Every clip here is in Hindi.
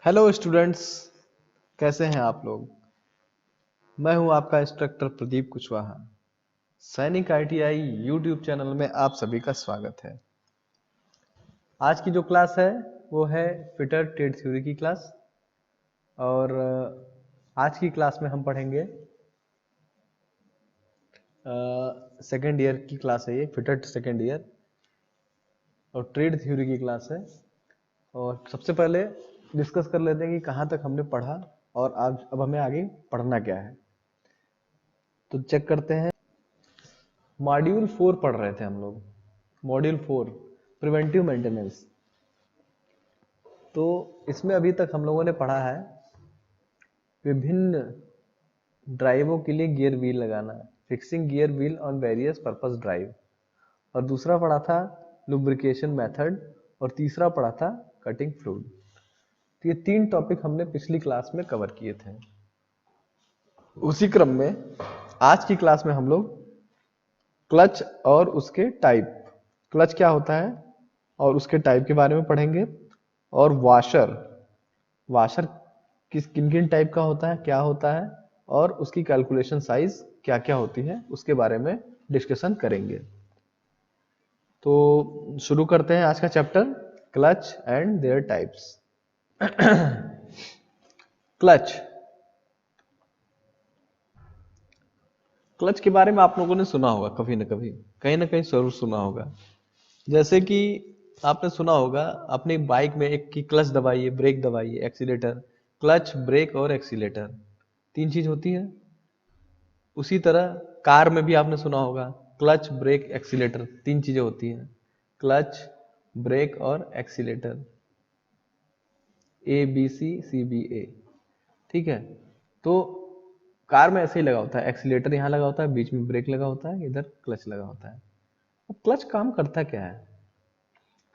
हेलो स्टूडेंट्स, कैसे हैं आप लोग। मैं हूं आपका इंस्ट्रक्टर प्रदीप कुशवाहा। सैनिक आईटीआई यूट्यूब चैनल में आप सभी का स्वागत है। आज की जो क्लास है वो है फिटर ट्रेड थ्योरी की क्लास। और आज की क्लास में हम पढ़ेंगे सेकेंड ईयर की क्लास है, ये फिटर सेकेंड ईयर और ट्रेड थ्योरी की क्लास है। और सबसे पहले डिस्कस कर लेते हैं कि कहाँ तक हमने पढ़ा और आज अब हमें आगे पढ़ना क्या है। तो चेक करते हैं। मॉड्यूल 4 पढ़ रहे थे हम लोग, मॉड्यूल 4 प्रिवेंटिव मेंटेनेंस। तो इसमें अभी तक हम लोगों ने पढ़ा है विभिन्न ड्राइवों के लिए गियर व्हील लगाना, fixing gear wheel on various purpose drive, और दूसरा पढ़ा था लुब्रिकेशन मेथड, और तीसरा पढ़ा था कटिंग फ्लूइड। तो ये 3 टॉपिक हमने पिछली क्लास में कवर किए थे। उसी क्रम में आज की क्लास में हम लोग क्लच और उसके टाइप, क्लच क्या होता है और उसके टाइप के बारे में पढ़ेंगे। और वाशर, वाशर किन किन टाइप का होता है, क्या होता है, और उसकी कैलकुलेशन साइज क्या क्या होती है उसके बारे में डिस्कशन करेंगे। तो शुरू करते हैं आज का chapter, clutch and there types. Clutch, clutch के बारे में आप लोगों ने सुना होगा कभी ना कभी, कहीं ना कहीं जरूर सुना होगा। जैसे कि आपने सुना होगा अपनी बाइक में एक की क्लच दबाइए, ब्रेक दबाइए, एक्सीलेटर। क्लच, ब्रेक और एक्सीलेटर 3 चीज होती है। उसी तरह कार में भी आपने सुना होगा क्लच, ब्रेक, एक्सीलेटर 3 चीजें होती हैं। क्लच, ब्रेक और एक्सीलेटर, ABCCBA। ठीक है। तो कार में ऐसे ही लगा होता है, एक्सीलेटर यहाँ लगा होता है, बीच में ब्रेक लगा होता है, इधर क्लच लगा होता है। अब क्लच काम करता क्या है?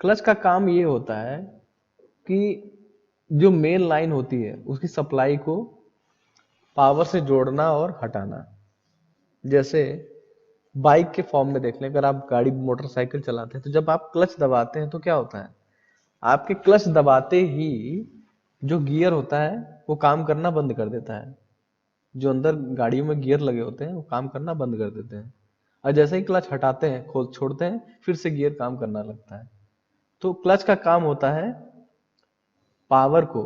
क्लच का काम ये होता है कि जो मेन लाइन होती है उसकी सप्लाई को पावर से जोड़ना और हटाना। जैसे बाइक के फॉर्म में देख लें, अगर आप गाड़ी मोटरसाइकिल चलाते हैं तो जब आप क्लच दबाते हैं तो क्या होता है, आपके क्लच दबाते ही जो गियर होता है वो काम करना बंद कर देता है। जो अंदर गाड़ियों में गियर लगे होते हैं वो काम करना बंद कर देते हैं, और जैसे ही क्लच हटाते हैं, खोल छोड़ते हैं, फिर से गियर काम करना लगता है। तो क्लच का काम होता है पावर को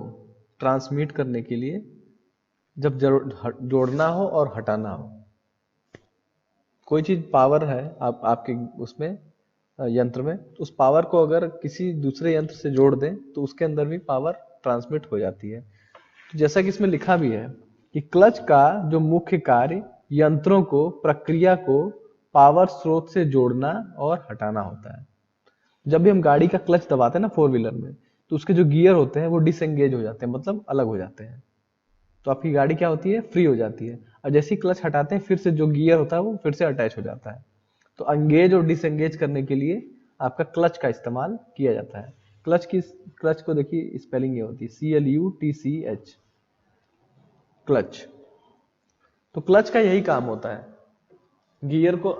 ट्रांसमिट करने के लिए, जब जोड़ना हो और हटाना हो। कोई चीज पावर है आपके उसमें यंत्र में, तो उस पावर को अगर किसी दूसरे यंत्र से जोड़ दें तो उसके अंदर भी पावर ट्रांसमिट हो जाती है। तो जैसा कि इसमें लिखा भी है कि क्लच का जो मुख्य कार्य यंत्रों को, प्रक्रिया को पावर स्रोत से जोड़ना और हटाना होता है। जब भी हम गाड़ी का क्लच दबाते हैं ना 4 व्हीलर में, तो उसके जो गियर होते हैं वो डिसएंगेज हो जाते हैं, मतलब अलग हो जाते हैं। तो आपकी गाड़ी क्या होती है, फ्री हो जाती है। और जैसे ही क्लच हटाते हैं फिर से जो गियर होता है वो फिर से अटैच हो जाता है। तो एंगेज और डिसएंगेज करने के लिए आपका क्लच का इस्तेमाल किया जाता है। क्लच को देखिए स्पेलिंग ये होती है CLUTCH, क्लच। तो क्लच का यही काम होता है, गियर को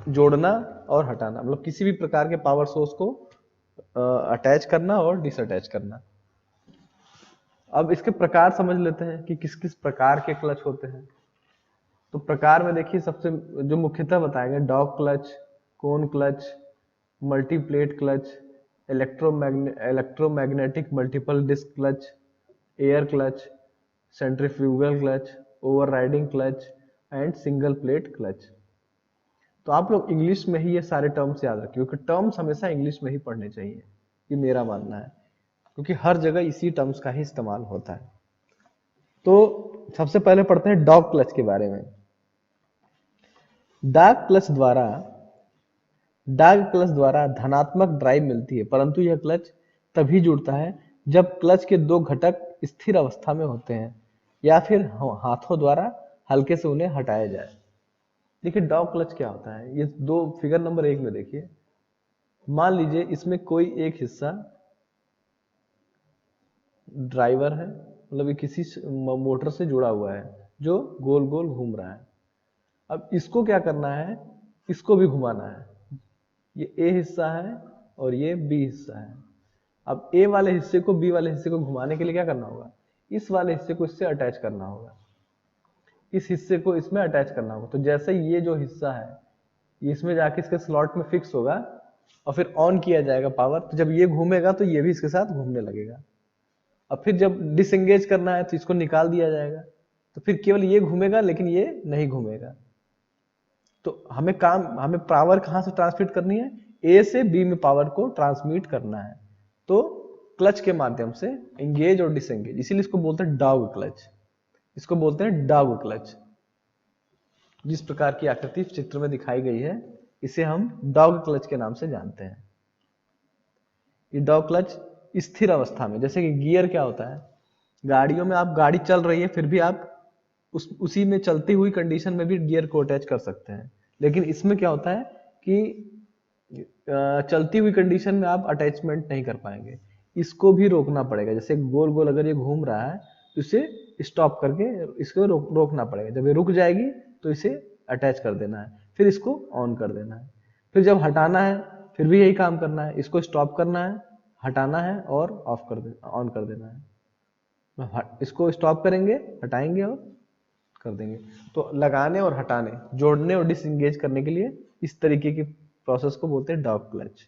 जोड़ना और हटाना, मतलब किसी भी प्रकार के पावर सोर्स को अटैच करना और डिसअटैच करना। अब इसके प्रकार समझ लेते हैं कि किस किस प्रकार के क्लच होते हैं। तो प्रकार में देखिए, सबसे जो मुख्यतः बताए गए, dog clutch, cone clutch, multiplate clutch, electromagnetic multiple disc clutch, air clutch, centrifugal clutch, overriding clutch and single plate clutch. तो आप लोग इंग्लिश में ही ये सारे टर्म्स याद रखिए, क्योंकि टर्म्स हमेशा इंग्लिश में ही पढ़ने चाहिए, ये मेरा मानना है, क्योंकि हर जगह इसी टर्म्स का ही इस्तेमाल होता है। तो सबसे पहले पढ़ते हैं डॉग क्लच के बारे में। डॉग क्लच द्वारा डॉग क्लच द्वारा धनात्मक ड्राइव मिलती है, परंतु यह क्लच तभी जुड़ता है जब क्लच के 2 घटक स्थिर अवस्था में होते हैं या फिर हाथों द्वारा हल्के से उन्हें हटाया जाए। देखिए डॉग क्लच क्या होता है, ये दो फिगर नंबर 1 में देखिए। मान लीजिए इसमें कोई एक हिस्सा ड्राइवर है, मतलब ये किसी मोटर से जुड़ा हुआ है जो गोल गोल घूम रहा है। अब इसको क्या करना है, इसको भी घुमाना है। ये ए हिस्सा है और ये बी हिस्सा है। अब ए वाले हिस्से को बी वाले हिस्से को घुमाने के लिए क्या करना होगा, इस वाले हिस्से को इससे अटैच करना होगा, इस हिस्से को इसमें अटैच करना होगा। तो जैसे ये जो हिस्सा है ये इसमें जाके इसके स्लॉट में फिक्स होगा और फिर ऑन किया जाएगा पावर, तो जब ये घूमेगा तो ये भी इसके साथ घूमने लगेगा। अब फिर जब डिसएंगेज करना है तो इसको निकाल दिया जाएगा, तो फिर केवल ये घूमेगा लेकिन ये नहीं घूमेगा। तो हमें पावर कहां से ट्रांसमिट करनी है, ए से बी में पावर को ट्रांसमिट करना है, तो क्लच के माध्यम से एंगेज और डिसएंगेज, इसीलिए इसको बोलते हैं डॉग क्लच, इसको बोलते हैं डॉग क्लच। जिस प्रकार की आकृति चित्र में दिखाई गई है इसे हम डॉग क्लच के नाम से जानते हैं। ये डॉग क्लच स्थिर अवस्था में, जैसे कि गियर क्या होता है, गाड़ियों में आप गाड़ी चल रही है फिर भी आप उसी में चलती हुई कंडीशन में भी गियर को अटैच कर सकते हैं, लेकिन इसमें क्या होता है कि चलती हुई कंडीशन में आप अटैचमेंट नहीं कर पाएंगे, इसको भी रोकना पड़ेगा। जैसे गोल गोल अगर ये घूम रहा है तो इसे स्टॉप करके इसको रोकना पड़ेगा, जब ये रुक जाएगी तो इसे अटैच कर देना है, फिर इसको ऑन कर देना है, फिर जब हटाना है फिर भी यही काम करना है, इसको स्टॉप करना है, हटाना है और ऑफ कर दे ऑन कर देना है। इसको स्टॉप करेंगे, हटाएंगे और कर देंगे। तो लगाने और हटाने, जोड़ने और डिसएंगेज करने के लिए इस तरीके की प्रोसेस को बोलते हैं डॉग क्लच।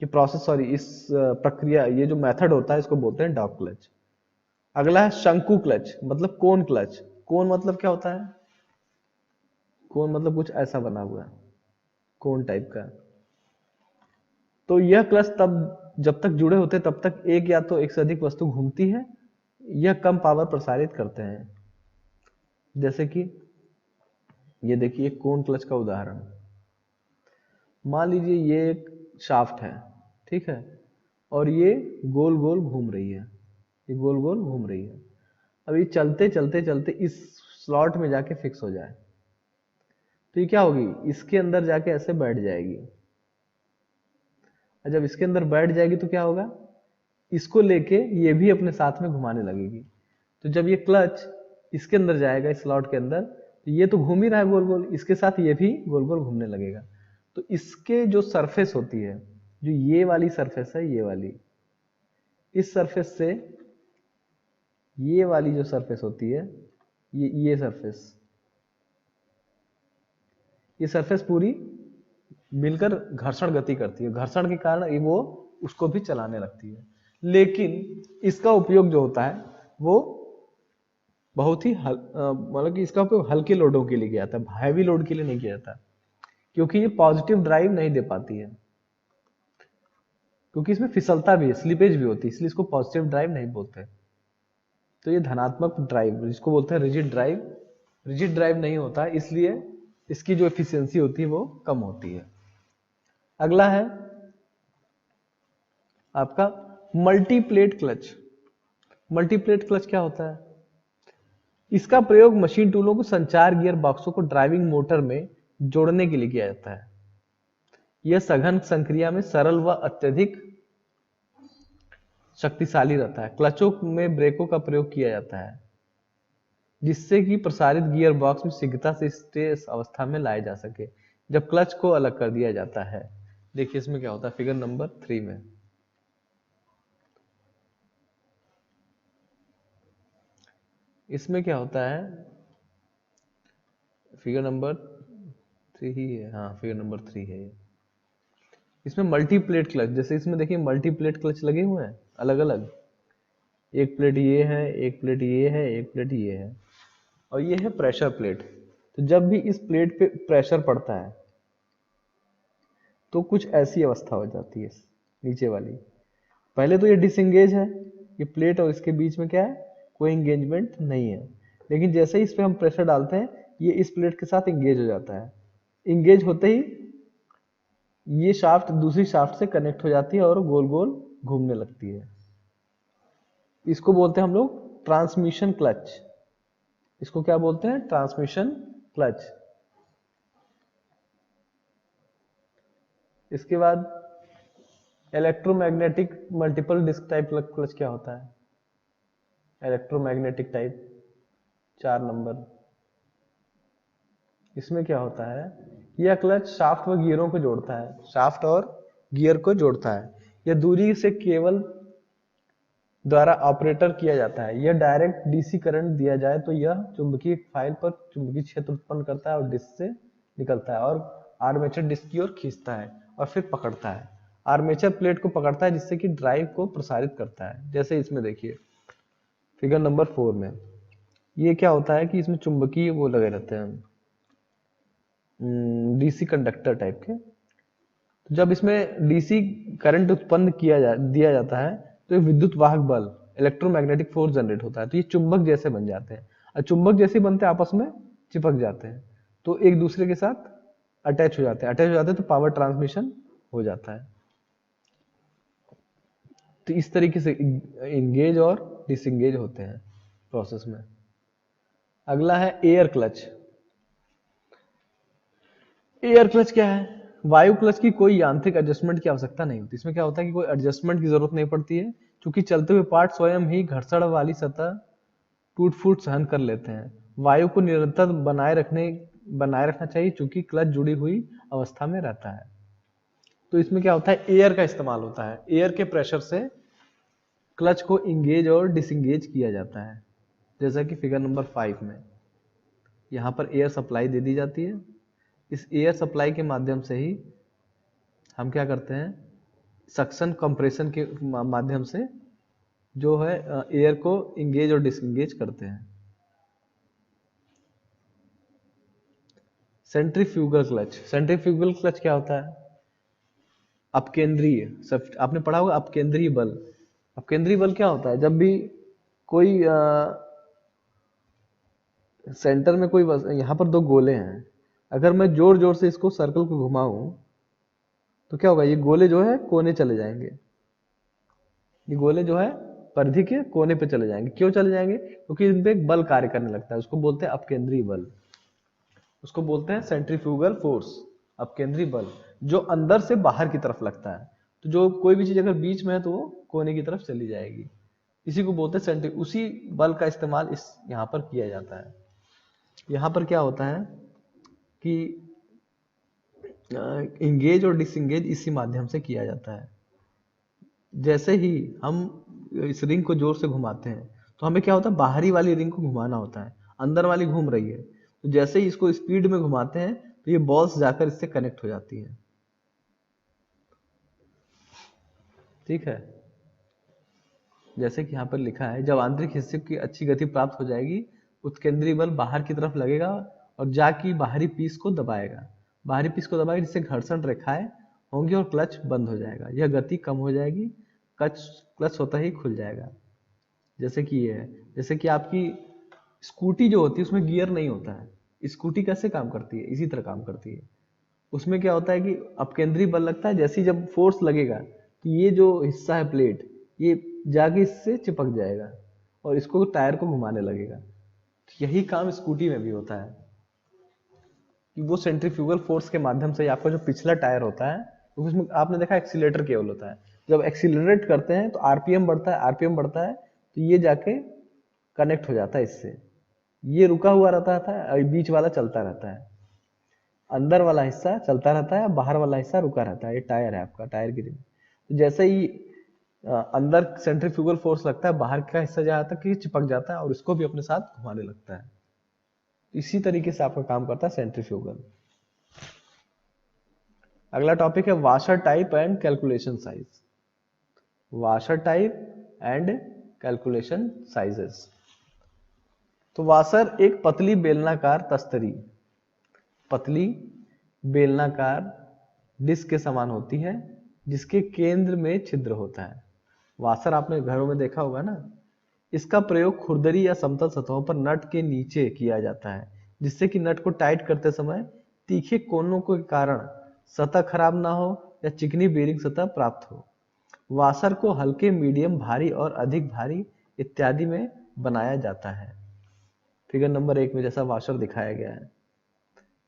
ये प्रोसेस सॉरी इस प्रक्रिया, ये जो मेथड होता है इसको बोलते हैं डॉग क्लच। अगला है शंकु क्लच, मतलब कोन क्लच। कोन मतलब क्या होता है, कोन मतलब कुछ ऐसा बना हुआ है, कोन टाइप का। तो यह क्लच तब जब तक जुड़े होते तब तक एक या तो एक से अधिक वस्तु घूमती है, यह कम पावर प्रसारित करते हैं। जैसे कि ये देखिए कोन क्लच का उदाहरण, मान लीजिए ये एक शाफ्ट है, ठीक है, और ये गोल गोल घूम रही है, ये गोल गोल घूम रही है। अब ये चलते चलते चलते इस स्लॉट में जाके फिक्स हो जाए तो ये क्या होगी, इसके अंदर जाके ऐसे बैठ जाएगी, और जब इसके अंदर बैठ जाएगी तो क्या होगा, इसको लेके ये भी अपने साथ में घुमाने लगेगी। तो जब ये क्लच इसके अंदर जाएगा, इस स्लॉट के अंदर, तो ये तो घूम ही रहा है गोल गोल, इसके साथ ये भी गोल गोल घूमने लगेगा। तो इसके जो सरफेस होती है, जो ये वाली सरफेस है, ये वाली, इस सरफेस से ये वाली जो सरफेस होती है, ये सरफेस पूरी मिलकर घर्षण गति करती है, घर्षण के कारण वो उसको भी चलाने लगती है। लेकिन इसका उपयोग जो होता है वो बहुत ही मतलब कि इसका उपयोग हल्के लोडों के लिए किया जाता है, हैवी लोड के लिए नहीं किया जाता, क्योंकि ये पॉजिटिव ड्राइव नहीं दे पाती है, क्योंकि इसमें फिसलता भी है, स्लिपेज भी होती है, इसलिए इसको पॉजिटिव ड्राइव नहीं बोलते। तो ये धनात्मक ड्राइव जिसको बोलते हैं रिजिड ड्राइव नहीं होता है, इसलिए इसकी जो एफिशिएंसी होती है वो कम होती है। अगला है आपका मल्टीप्लेट क्लच। मल्टीप्लेट क्लच क्या होता है, इसका प्रयोग मशीन टूलों को संचार गियर बॉक्सों को ड्राइविंग मोटर में जोड़ने के लिए किया जाता है। यह सघन संक्रिया में सरल व अत्यधिक शक्तिशाली रहता है। क्लचों में ब्रेकों का प्रयोग किया जाता है जिससे कि प्रसारित गियर बॉक्स में शीघ्रता से स्टेस अवस्था में लाए जा सके जब क्लच को अलग कर दिया जाता है। देखिए इसमें क्या होता है, फिगर नंबर 3 में इसमें क्या होता है, फिगर नंबर 3 ही है, हाँ फिगर नंबर 3 है ये। इसमें मल्टीप्लेट क्लच, जैसे इसमें देखिए मल्टीप्लेट क्लच लगे हुए हैं अलग अलग, एक प्लेट ये है, एक प्लेट ये है, एक प्लेट ये है, और ये है प्रेशर प्लेट। तो जब भी इस प्लेट पे प्रेशर पड़ता है तो कुछ ऐसी अवस्था हो जाती है नीचे वाली। पहले तो ये डिसएंगेज है, ये प्लेट और इसके बीच में क्या है, कोई एंगेजमेंट नहीं है, लेकिन जैसे ही इस पे हम प्रेशर डालते हैं ये इस प्लेट के साथ एंगेज हो जाता है। एंगेज होते ही ये शाफ्ट दूसरी शाफ्ट से कनेक्ट हो जाती है और गोल गोल घूमने लगती है। इसको बोलते हैं हम लोग ट्रांसमिशन क्लच। इसको क्या बोलते हैं, ट्रांसमिशन क्लच। इसके बाद electromagnetic multiple disc type clutch क्या होता है, इलेक्ट्रोमैग्नेटिक टाइप 4 नंबर। इसमें क्या होता है, यह क्लच शाफ्ट व गियरों को जोड़ता है, शाफ्ट और गियर को जोड़ता है। यह दूरी से केवल द्वारा ऑपरेटर किया जाता है। यह डायरेक्ट डीसी करंट दिया जाए तो यह चुंबकीय फाइल पर चुंबकीय क्षेत्र उत्पन्न करता है और डिस्क से निकलता है और आर्मेचर डिस्क की ओर खींचता है और फिर पकड़ता है। आर्मेचर प्लेट को पकड़ता है जिससे कि ड्राइव को प्रसारित करता है। जैसे इसमें देखिए फिगर नंबर 4 में ये क्या होता है कि इसमें चुंबकीय वो लगे रहते हैं, डीसी कंडक्टर टाइप के। तो जब इसमें डीसी करंट उत्पन्न दिया जाता है तो एक विद्युत वाहक बल इलेक्ट्रोमैग्नेटिक फोर्स जनरेट होता है। तो ये चुंबक जैसे बन जाते हैं और चुंबक जैसे बनते हैं आपस में चिपक जाते हैं तो एक दूसरे के साथ अटैच हो जाते हैं तो पावर ट्रांसमिशन हो जाता है। तो इस तरीके से इंगेज और डिसएंगेज होते हैं प्रोसेस में। अगला है एयर क्लच। एयर क्लच क्या है? वायु क्लच की कोई यांत्रिक एडजस्टमेंट की आवश्यकता नहीं होती। इसमें क्या होता है कि कोई एडजस्टमेंट की जरूरत नहीं पड़ती है क्योंकि चलते हुए पार्ट स्वयं ही घर्षण वाली सतह टूट फूट सहन कर लेते हैं। वायु को निरंतर बनाए रखना चाहिए क्योंकि क्लच जुड़ी हुई अवस्था में रहता है। तो इसमें क्या होता है, एयर का इस्तेमाल होता है। एयर के प्रेशर से क्लच को इंगेज और डिसएंगेज किया जाता है। जैसा कि फिगर नंबर 5 में यहाँ पर एयर सप्लाई दे दी जाती है। इस एयर सप्लाई के माध्यम से ही हम क्या करते हैं, सक्शन कंप्रेशन के माध्यम से जो है एयर को इंगेज और डिसएंगेज करते हैं। Centrifugal clutch. सेंट्रीफ्यूगल क्लच क्या होता है? अपकेंद्रीय, आपने पढ़ा होगा अपकेंद्रीय बल। अपकेंद्रीय बल क्या होता है? जब भी कोई सेंटर में कोई यहाँ पर दो गोले हैं, अगर मैं जोर जोर से इसको सर्कल को घुमाऊं तो क्या होगा, ये गोले जो है कोने चले जाएंगे। ये गोले जो है परिधि के कोने पे चले जाएंगे। क्यों चले जाएंगे? क्योंकि इन पे एक बल कार्य करने लगता है, उसको बोलते हैं अपकेंद्रीय बल, उसको बोलते हैं सेंट्रीफ्यूगल फोर्स। अपकेंद्रीय बल जो अंदर से बाहर की तरफ लगता है। तो जो कोई भी चीज अगर बीच में है तो वो कोने की तरफ चली जाएगी, इसी को बोलते हैं सेंट्री। उसी बल का इस्तेमाल इस यहाँ पर किया जाता है। यहाँ पर क्या होता है कि इंगेज और डिसएंगेज इसी माध्यम से किया जाता है। जैसे ही हम इस रिंग को जोर से घुमाते हैं तो हमें क्या होता है, बाहरी वाली रिंग को घुमाना होता है, अंदर वाली घूम रही है। तो जैसे ही इसको स्पीड में घुमाते हैं तो ये बॉल्स जाकर इससे कनेक्ट हो जाती हैं। ठीक है, जैसे कि यहाँ पर लिखा है, जब आंतरिक हिस्से की अच्छी गति प्राप्त हो जाएगी उत्केंद्रीय बल बाहर की तरफ लगेगा और जाके बाहरी पीस को दबाएगा। बाहरी पीस को दबाएगा जिससे घर्षण रेखाएं होंगी और क्लच बंद हो जाएगा। यह गति कम हो जाएगी, क्लच होता ही खुल जाएगा। जैसे कि ये है, जैसे कि आपकी स्कूटी जो होती है उसमें गियर नहीं होता है। स्कूटी कैसे काम करती है? इसी तरह काम करती है। उसमें क्या होता है कि अपकेंद्रीय बल लगता है, जैसे ही जब फोर्स लगेगा तो ये जो हिस्सा है प्लेट, ये जाके इससे चिपक जाएगा और इसको टायर को घुमाने लगेगा। यही काम स्कूटी में भी होता है कि वो सेंट्रीफ्यूगल फोर्स के माध्यम से आपका जो पिछला टायर होता है, तो उसमें आपने देखा एक्सीलरेटर केवल होता है। जब एक्सीलरेट करते हैं तो आरपीएम बढ़ता है, आरपीएम बढ़ता है तो ये जाके कनेक्ट हो जाता है इससे। ये रुका हुआ रहता है और बीच वाला चलता रहता है। अंदर वाला हिस्सा चलता रहता है, बाहर वाला हिस्सा रुका रहता है। ये टायर है आपका, टायर की रिंग। तो जैसे ही अंदर सेंट्रीफ्यूगल फोर्स लगता है, बाहर का हिस्सा जहां तक चिपक जाता है और इसको भी अपने साथ घुमाने लगता है। इसी तरीके से आपका काम करता है सेंट्रीफ्यूगल। अगला टॉपिक है washer type and calculation size. Washer type and calculation sizes. तो वाशर एक पतली बेलनाकार तस्तरी, पतली बेलनाकार डिस्क के समान होती है जिसके केंद्र में छिद्र होता है। वाशर आपने घरों में देखा होगा ना। इसका प्रयोग खुरदरी या समतल सतहों पर नट के नीचे किया जाता है जिससे कि नट को टाइट करते समय तीखे कोनों के कारण सतह खराब ना हो या चिकनी बेरिंग सतह प्राप्त हो। वाशर को हल्के, मीडियम, भारी और अधिक भारी इत्यादि में बनाया जाता है। फिगर नंबर 1 में जैसा वाशर दिखाया गया है,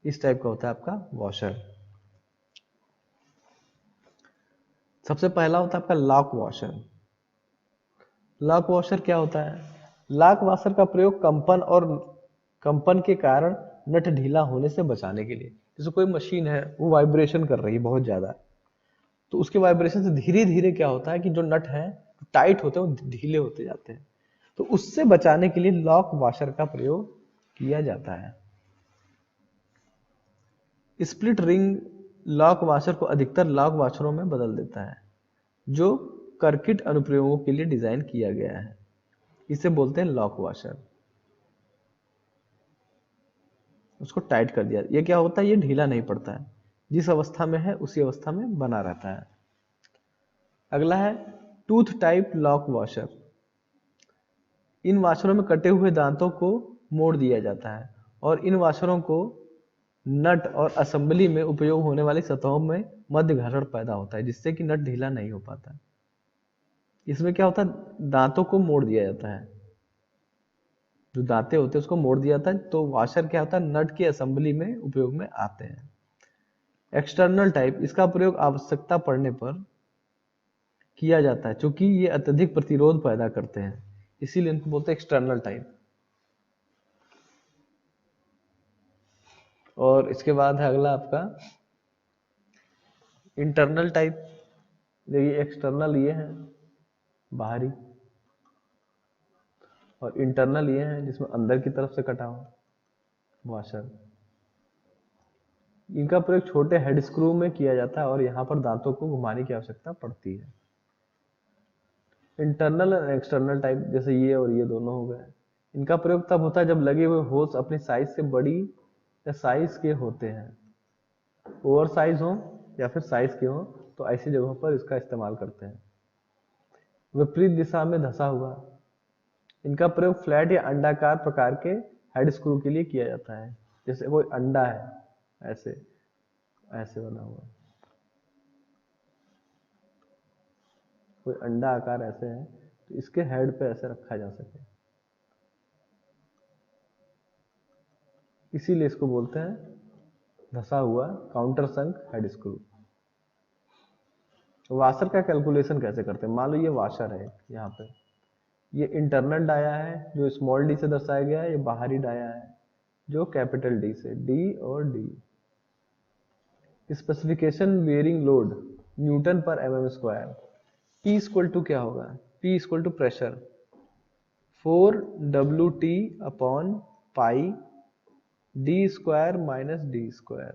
इस टाइप का होता है आपका वॉशर। सबसे पहला होता है आपका लॉक वॉशर। लॉक वॉशर क्या होता है? लॉक वॉशर का प्रयोग कंपन के कारण नट ढीला होने से बचाने के लिए। जैसे कोई मशीन है वो वाइब्रेशन कर रही है बहुत ज्यादा, तो उसके वाइब्रेशन से धीरे धीरे क्या होता है कि जो नट है टाइट होते हैं वो ढीले होते जाते हैं। तो उससे बचाने के लिए लॉक वॉशर का प्रयोग किया जाता है। स्प्लिट रिंग लॉक वॉशर को अधिकतर लॉक वॉशरों में बदल देता है, जो सर्किट अनुप्रयोगों के लिए डिजाइन किया गया है। इसे बोलते हैं लॉक वॉशर। उसको टाइट कर दिया, ये क्या होता है, ये ढीला नहीं पड़ता है, जिस अवस्था में है उसी अवस्था में बना रहता है। अगला है टूथ टाइप लॉक वॉशर। इन वॉशरों में कटे हुए दांतों को मोड़ दिया जाता है और इन वॉशरों को नट और असेंबली में उपयोग होने वाली सतहों में मध्य घर्षण पैदा होता है, जिससे कि नट ढीला नहीं हो पाता। इसमें क्या होता है, दांतों को मोड़ दिया जाता है, जो दांतें होते हैं उसको मोड़ दिया जाता है, तो वॉशर क्या होता है, नट की असेंबली में उपयोग में आते हैं। एक्सटर्नल टाइप, इसका प्रयोग आवश्यकता पड़ने पर किया जाता है, क्योंकि ये अत्यधिक प्रतिरोध पैदा करते हैं, इसीलिए इनको बोलते हैं एक्सटर्नल टाइप। और इसके बाद है अगला आपका इंटरनल टाइप। देखिए एक्सटर्नल ये है बाहरी, और इंटरनल ये है जिसमें अंदर की तरफ से कटा हुआ वॉशर। इनका प्रयोग छोटे हेड स्क्रू में किया जाता है और यहाँ पर दांतों को घुमाने की आवश्यकता पड़ती है। इंटरनल और एक्सटर्नल टाइप जैसे ये और ये दोनों हो गए। इनका प्रयोग तब होता है जब लगे हुए होल्स अपनी साइज से बड़ी या साइज के होते हैं, ओवर साइज हो या फिर साइज के हो, तो ऐसी जगहों पर इसका इस्तेमाल करते हैं। विपरीत दिशा में धंसा हुआ, इनका प्रयोग फ्लैट या अंडाकार प्रकार के हेड स्क्रू के लिए किया जाता है। जैसे कोई अंडा है ऐसे ऐसे बना हुआ, कोई अंडा आकार ऐसे है, तो इसके हेड पे ऐसे रखा जा सके, इसीलिए इसको बोलते हैं धंसा हुआ काउंटर संक हेड स्क्रू। वाशर का कैलकुलेशन कैसे करते हैं, मान लो ये वाशर है, यहाँ पे ये इंटरनल डाया है जो स्मॉल डी से दर्शाया गया है, ये बाहरी डाया है जो कैपिटल डी से, डी और D. Specification bearing load newton पर mm square. P equal to क्या होगा, P equal to pressure 4WT upon pi D square minus D square,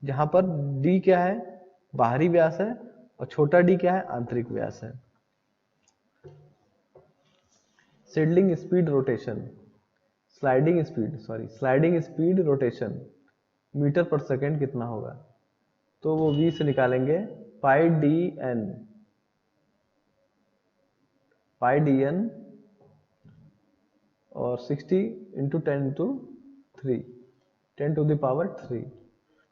जहां पर D क्या है, बाहरी व्यास है, और छोटा d क्या है, आंतरिक व्यास है। सेडलिंग speed rotation, sliding speed rotation metre पर सेकेंड कितना होगा, तो वो v से निकालेंगे पाई डी एन और 60 into 10 into 3, 10 to the power 3।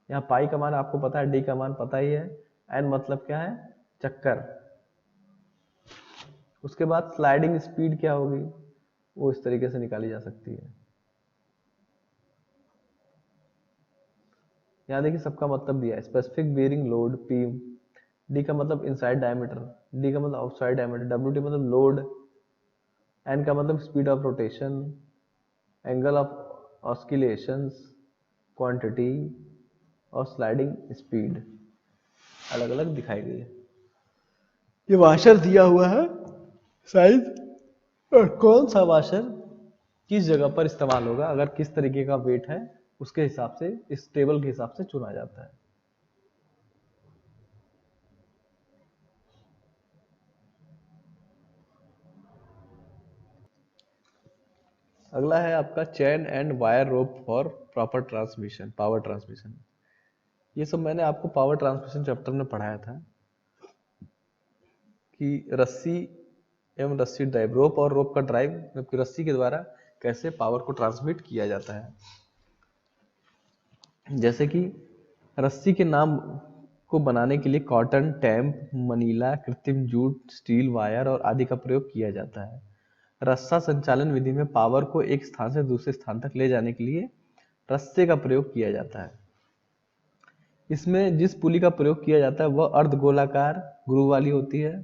यहाँ पाई का मान आपको पता है, डी का मान पता ही है, एन मतलब क्या है, चक्कर। उसके बाद स्लाइडिंग स्पीड क्या होगी, वो इस तरीके से निकाली जा सकती है। यहाँ देखिए सबका मतलब दिया है, specific bearing load P, D का मतलब इनसाइड डायमीटर, डी का मतलब आउटसाइड डायमीटर, डब्ल्यू टी मतलब लोड, एन का मतलब speed of rotation, angle of oscillations, quantity और स्लाइडिंग स्पीड अलग अलग दिखाई गई है। ये वाशर दिया हुआ है साइज, और कौन सा वाशर किस जगह पर इस्तेमाल होगा, अगर किस तरीके का वेट है उसके हिसाब से, इस टेबल के हिसाब से चुना जाता है। अगला है आपका chain and wire rope for proper transmission, power transmission. ये सब मैंने आपको पावर ट्रांसमिशन चैप्टर में पढ़ाया था कि रस्सी एवं रस्सी ड्राइव, रोप और रोप का ड्राइव, जबकि रस्सी के द्वारा कैसे पावर को ट्रांसमिट किया जाता है। जैसे कि रस्सी के नाम को बनाने के लिए कॉटन, टैम्प, मनीला, कृत्रिम जूट, स्टील, वायर और आदि का प्रयोग किया जाता है। रस्सा संचालन विधि में पावर को एक स्थान से दूसरे स्थान तक ले जाने के लिए रस्से का प्रयोग किया जाता है। इसमें जिस पुली का प्रयोग किया जाता है वह अर्धगोलाकार ग्रूव वाली होती है।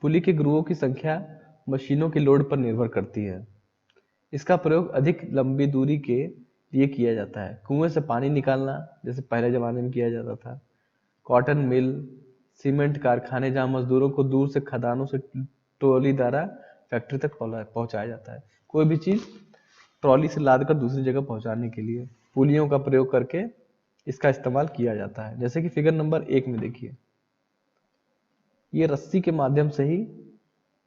पुली के ग्रूवों की संख्या मशीनों के लोड पर निर्भर करती है। इसका प्रयोग अधिक लंबी दूरी के लिए किया जाता है। कुएं से पानी निकालना जैसे पहले जमाने में किया जाता था, कॉटन मिल, सीमेंट कारखाने जहाँ मजदूरों को दूर से खदानों से ट्रॉली द्वारा फैक्ट्री तक पहुंचाया जाता है। कोई भी चीज ट्रॉली से लाद कर दूसरी जगह पहुंचाने के लिए पुलियों का प्रयोग करके इसका इस्तेमाल किया जाता है। जैसे कि फिगर नंबर 1 में देखिए, ये रस्सी के माध्यम से ही,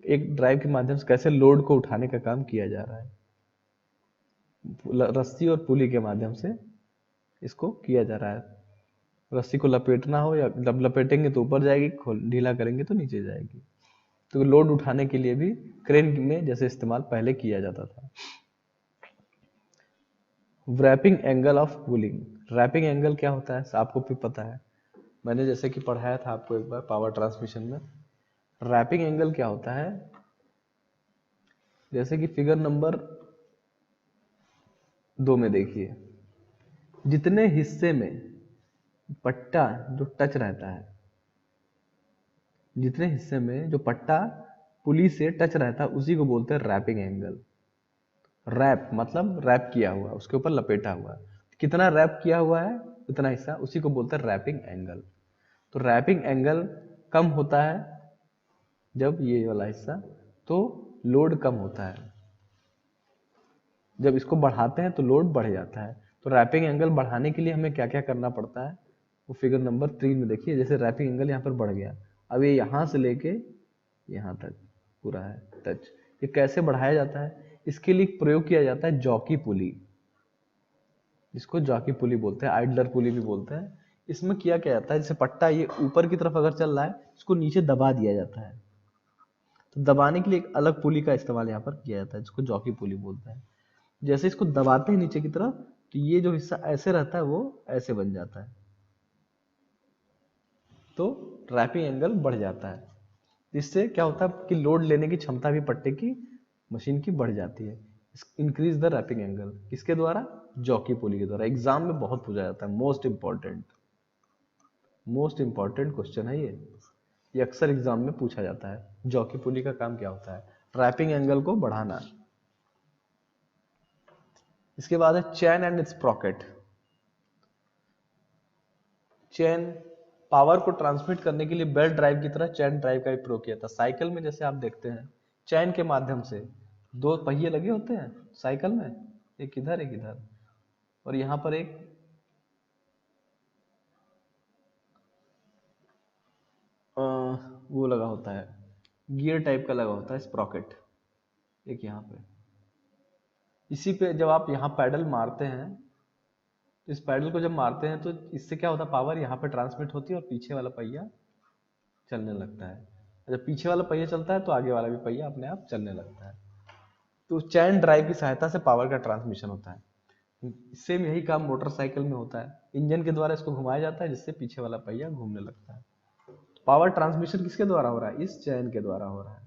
एक ड्राइव के माध्यम से कैसे लोड को उठाने का काम किया जा रहा है। रस्सी और पुली के माध्यम से इसको किया जा रहा है। रस्सी को लपेटना हो या जब लपेटेंगे तो ऊपर जाएगी, ढीला करेंगे तो नीचे जाएगी। तो लोड उठाने के लिए भी क्रेन में जैसे इस्तेमाल पहले किया जाता था। Wrapping angle of pulling, wrapping angle क्या होता है आपको भी पता है, मैंने जैसे कि पढ़ाया था आपको एक बार पावर ट्रांसमिशन में। रैपिंग एंगल क्या होता है, जैसे कि फिगर नंबर 2 में देखिए, जितने हिस्से में पट्टा जो टच रहता है, जितने हिस्से में जो पट्टा पुली से टच रहता है उसी को बोलते हैं रैपिंग एंगल। रैप मतलब रैप किया हुआ, उसके ऊपर लपेटा हुआ, कितना रैप किया हुआ है उतना हिस्सा, उसी को बोलते हैं रैपिंग एंगल। तो रैपिंग एंगल कम होता है जब ये वाला हिस्सा, तो लोड कम होता है। जब इसको बढ़ाते हैं तो लोड बढ़ जाता है। तो रैपिंग एंगल बढ़ाने के लिए हमें क्या क्या करना पड़ता है, वो फिगर नंबर 3 में देखिए। जैसे रैपिंग एंगल यहाँ पर बढ़ गया, अब ये यहाँ से लेके यहाँ तक पूरा है टच। ये कैसे बढ़ाया जाता है, इसके लिए प्रयोग किया जाता है जॉकी पुली, जिसको जॉकी पुली बोलते हैं, आइडलर पुली भी बोलते हैं। इसमें किया क्या जाता है, जैसे पट्टा ये ऊपर की तरफ अगर चल रहा है, इसको नीचे दबा दिया जाता है। तो दबाने के लिए एक अलग पुली का इस्तेमाल यहाँ पर किया जाता है, जिसको जॉकी पुली बोलते हैं। जैसे इसको दबाते हैं नीचे की तरफ, तो ये जो हिस्सा ऐसे रहता है वो ऐसे बन जाता है, तो रैपिंग एंगल बढ़ जाता है। इससे क्या होता है कि लोड लेने की क्षमता भी पट्टे की, मशीन की बढ़ जाती है। इंक्रीज द रैपिंग एंगल, किसके द्वारा, जॉकी पुली के द्वारा। एग्जाम में बहुत पूछा जाता है, मोस्ट इंपॉर्टेंट क्वेश्चन है ये अक्सर एग्जाम में पूछा जाता है। जॉकी पुली का काम क्या होता है, रैपिंग एंगल को बढ़ाना। इसके बाद है चैन एंड स्प्रॉकेट। चैन पावर को ट्रांसमिट करने के लिए बेल्ट ड्राइव की तरह चैन ड्राइव का भी प्रयोग किया था। साइकिल में जैसे आप देखते हैं, चैन के माध्यम से 2 पहिए लगे होते हैं साइकिल में, एक इधर एक इधर, और यहाँ पर एक वो लगा होता है, गियर टाइप का लगा होता है स्प्रॉकेट, एक यहाँ पे। इसी पे जब आप यहाँ पैडल मारते हैं, तो इस पैडल को जब मारते हैं तो इससे क्या होता है, पावर यहाँ पे ट्रांसमिट होती है और पीछे वाला पहिया चलने लगता है। जब पीछे वाला पहिया चलता है तो आगे वाला भी पहिया अपने आप चलने लगता है। तो चैन ड्राइव की सहायता से पावर का ट्रांसमिशन होता है। सेम यही काम मोटरसाइकिल में होता है, इंजन के द्वारा इसको घुमाया जाता है जिससे पीछे वाला पहिया घूमने लगता है। पावर ट्रांसमिशन किसके द्वारा हो रहा है, इस चैन के द्वारा हो रहा है।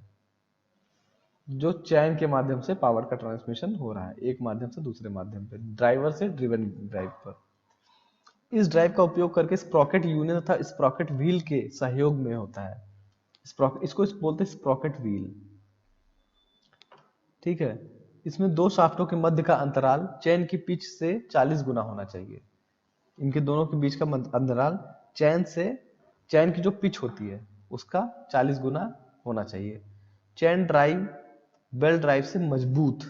जो चैन के माध्यम से पावर का ट्रांसमिशन हो रहा है, एक माध्यम से दूसरे माध्यम पे, ड्राइवर से ड्रिवन ड्राइव पर। इस ड्राइव का उपयोग करके स्प्रॉकेट यूनियन तथा स्प्रॉकेट व्हील के सहयोग में होता है। इसको बोलते हैं स्प्रॉकेट व्हील, ठीक है। इसमें 2 शाफ्टों के मध्य का अंतराल चैन की पिच से 40 गुना होना चाहिए। इनके दोनों के बीच का अंतराल चैन की जो पिच होती है उसका 40 गुना होना चाहिए। चैन ड्राइव बेल्ट ड्राइव से मजबूत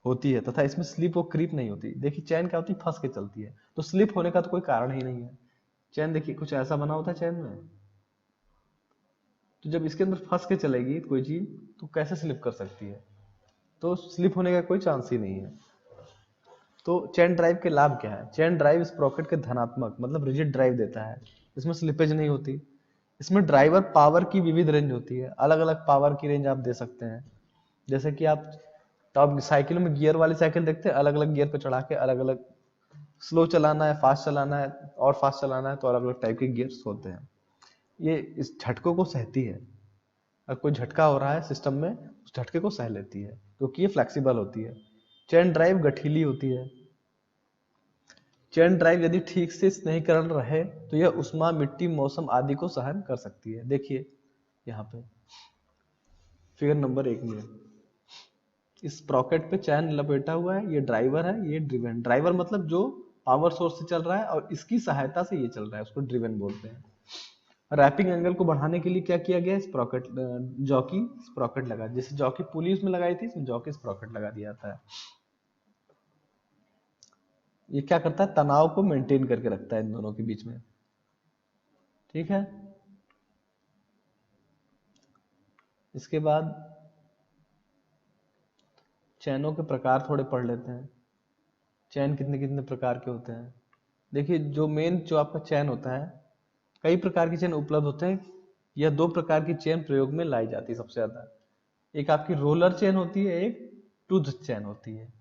होती है तथा इसमें स्लिप और क्रीप नहीं होती। देखिए चैन क्या होती है, फंस के चलती है, तो स्लिप होने का तो कोई कारण ही नहीं है। चैन देखिए कुछ ऐसा बना होता है चैन में, तो जब इसके अंदर फंस के चलेगी कोई चीज तो कैसे स्लिप कर सकती है, तो स्लिप होने का कोई चांस ही नहीं है। तो चैन ड्राइव के लाभ क्या है, चैन ड्राइव स्प्रॉकेट के धनात्मक मतलब रिजिड ड्राइव देता है, इसमें स्लिपेज नहीं होती। इसमें ड्राइवर पावर की विविध रेंज होती है, अलग अलग पावर की रेंज आप दे सकते हैं। जैसे कि आप तो आप साइकिल में गियर वाली साइकिल देखते हैं, अलग अलग गियर पे चढ़ा के अलग अलग स्लो चलाना है, फास्ट चलाना है, और फास्ट चलाना है, तो अलग अलग टाइप के गियर्स होते हैं। ये इस झटकों को सहती है, अगर कोई झटका हो रहा है सिस्टम में उस झटके को सह लेती है क्योंकि ये फ्लेक्सिबल होती है। चैन ड्राइव गठीली होती है। चैन ड्राइव यदि ठीक से स्नेहीकरण रहे तो यह उष्मा, मिट्टी, मौसम आदि को सहन कर सकती है। देखिए यहाँ पे फिगर नंबर 1 में इस प्रॉकेट पे चैन लपेटा हुआ है, ये ड्राइवर है, ये ड्रिवन। ड्राइवर मतलब जो पावर सोर्स से चल रहा है और इसकी सहायता से ये चल रहा है, उसको ड्रिवन बोलते हैं। रैपिंग एंगल को बढ़ाने के लिए क्या किया गया, स्प्रॉकेट, जॉकी स्प्रॉकेट लगा, जैसे जॉकी पुली उसमें लगाई थी, इसमें जॉकी स्प्रॉकेट लगा दिया जाता है। ये क्या करता है, तनाव को मेंटेन करके रखता है इन दोनों के बीच में, ठीक है। इसके बाद चैनों के प्रकार थोड़े पढ़ लेते हैं। चैन कितने कितने प्रकार के होते हैं। देखिए, जो मेन जो आपका चैन होता है, कई प्रकार की चैन उपलब्ध होते हैं, या दो प्रकार की चैन प्रयोग में लाई जाती है सबसे ज्यादा। एक आपकी रोलर चैन होती है, एक टूथ चैन होती है।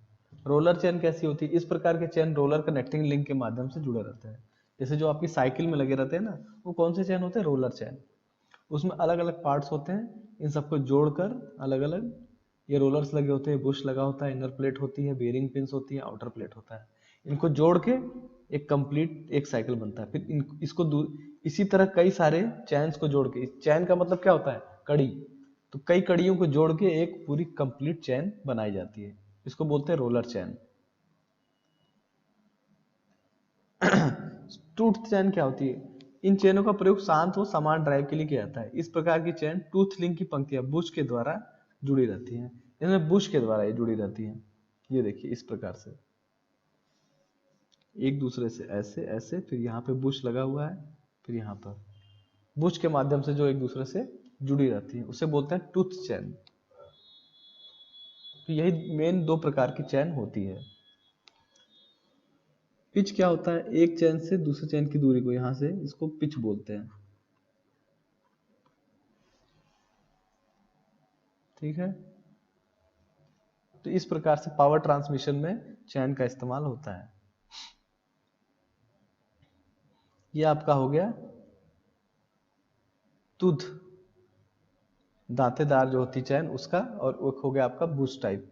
रोलर चैन कैसी होती है, इस प्रकार के चैन रोलर कनेक्टिंग लिंक के माध्यम से जुड़े रहते हैं। जैसे जो आपकी साइकिल में लगे रहते हैं ना, वो कौन से चैन होते हैं, रोलर चैन। उसमें अलग अलग पार्ट्स होते हैं, इन सबको जोड़कर अलग अलग ये रोलर्स लगे होते हैं, बुश लगा होता है, इनर प्लेट होती है, बेरिंग पिंस होती है, आउटर प्लेट होता है। इनको जोड़ के एक कंप्लीट एक साइकिल बनता है। फिर इसको इसी तरह कई सारे चैन्स को जोड़ के, चैन का मतलब क्या होता है, कड़ी, तो कई कड़ियों को जोड़ के एक पूरी कंप्लीट चैन बनाई जाती है, इसको बोलते हैं रोलर चैन। टूथ चैन क्या होती है, इन चैनों का प्रयोग शांत व समान ड्राइव के लिए किया जाता है। इस प्रकार की चैन टूथ लिंक की पंक्तियां बुश के द्वारा जुड़ी रहती हैं, इनमें बुश के द्वारा ये जुड़ी रहती हैं। ये देखिए इस प्रकार से एक दूसरे से ऐसे ऐसे, फिर यहाँ पे बुश लगा हुआ है, फिर यहाँ पर बुश के माध्यम से जो एक दूसरे से जुड़ी रहती है, उसे बोलते हैं टूथ चैन। तो यही मेन दो प्रकार की चैन होती है। पिच क्या होता है, एक चैन से दूसरे चैन की दूरी को, यहां से इसको पिच बोलते हैं, ठीक है। तो इस प्रकार से पावर ट्रांसमिशन में चैन का इस्तेमाल होता है। ये आपका हो गया टूथ, दांतेदार जो होती चैन उसका, और एक हो गया आपका बुश टाइप,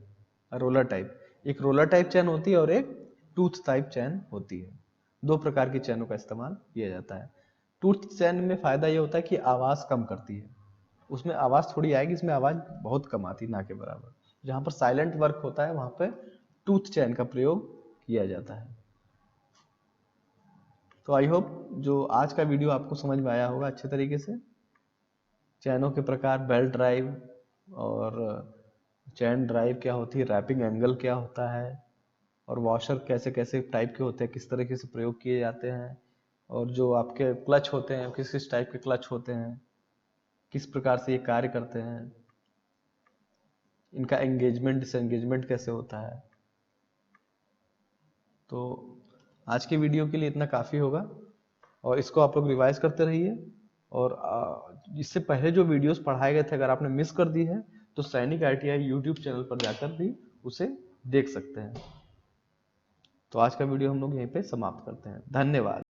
रोलर टाइप। एक रोलर टाइप चैन होती है और एक टूथ टाइप चैन होती है। दो प्रकार की चैनों का इस्तेमाल किया जाता है। टूथ चैन में फायदा ये होता है कि आवाज कम करती है, उसमें आवाज थोड़ी आएगी, इसमें आवाज बहुत कम आती, ना के बराबर। जहां पर साइलेंट वर्क होता है वहां पर टूथ चैन का प्रयोग किया जाता है। तो आई होप जो आज का वीडियो आपको समझ में आया होगा अच्छे तरीके से। चैनों के प्रकार, बेल्ट ड्राइव, और चैन ड्राइव क्या होती है, रैपिंग एंगल क्या होता है, और वॉशर कैसे कैसे टाइप के होते हैं, किस तरीके से प्रयोग किए जाते हैं, और जो आपके क्लच होते हैं किस किस टाइप के क्लच होते हैं, किस प्रकार से ये कार्य करते हैं, इनका एंगेजमेंट डिसएंगेजमेंट कैसे होता है। तो आज के वीडियो के लिए इतना काफ़ी होगा, और इसको आप लोग रिवाइज करते रहिए। और इससे पहले जो वीडियोस पढ़ाए गए थे अगर आपने मिस कर दी है तो सैनिक ITI यूट्यूब चैनल पर जाकर भी उसे देख सकते हैं। तो आज का वीडियो हम लोग यहीं पे समाप्त करते हैं। धन्यवाद।